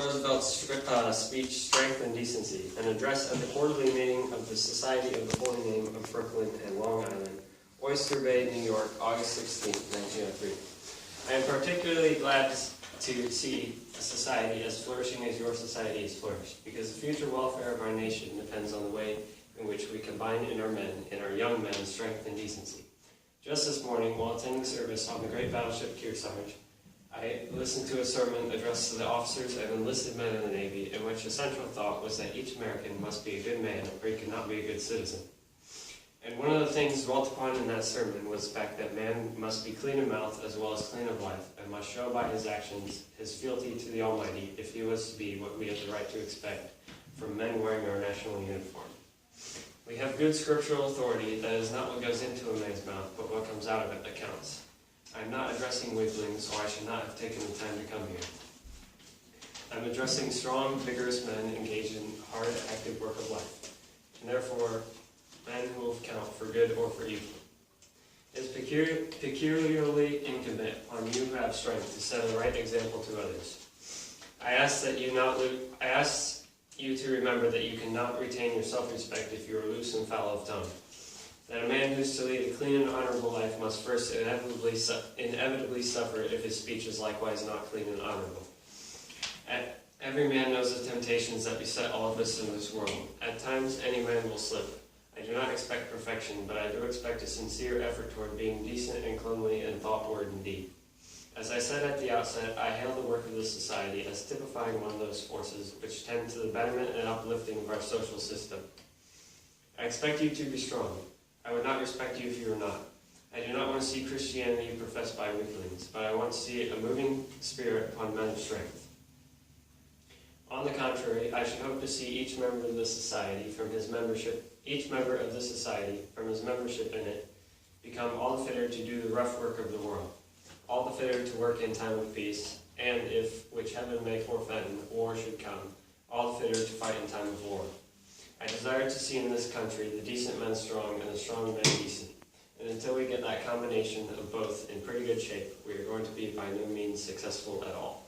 Roosevelt's speech, Strength and Decency, an address at the quarterly meeting of the Society of the Holy Name of Brooklyn and Long Island, Oyster Bay, New York, August 16, 1903. I am particularly glad to see a society as flourishing as your society has flourished, because the future welfare of our nation depends on the way in which we combine in our young men, strength and decency. Just this morning, while attending service on the great battleship Kearsarge, I listened to a sermon addressed to the officers and enlisted men in the Navy, in which the central thought was that each American must be a good man or he cannot be a good citizen. And one of the things dwelt upon in that sermon was the fact that man must be clean of mouth as well as clean of life, and must show by his actions his fealty to the Almighty if he was to be what we have the right to expect from men wearing our national uniform. We have good scriptural authority that is not what goes into a man's mouth, but what comes out of it that counts. I am not addressing weaklings, so I should not have taken the time to come here. I am addressing strong, vigorous men engaged in hard, active work of life, and therefore men who will count for good or for evil. It is peculiarly incumbent on you who have strength to set a right example to others. I ask you to remember that you cannot retain your self-respect if you are loose and foul of tongue. That a man who is to lead a clean and honorable life must first inevitably suffer if his speech is likewise not clean and honorable. Every man knows the temptations that beset all of us in this world. At times, any man will slip. I do not expect perfection, but I do expect a sincere effort toward being decent and cleanly in thought, word, and deed. As I said at the outset, I hail the work of this society as typifying one of those forces which tend to the betterment and uplifting of our social system. I expect you to be strong. I would not respect you if you were not. I do not want to see Christianity professed by weaklings, but I want to see a moving spirit upon men of strength. On the contrary, I should hope to see each member of this society from his membership in it become all the fitter to do the rough work of the world, all the fitter to work in time of peace, and if, which heaven may forfend, war should come, all the fitter to fight in time of war. I desire to see in this country the decent men strong and the strong men decent. And until we get that combination of both in pretty good shape, we are going to be by no means successful at all.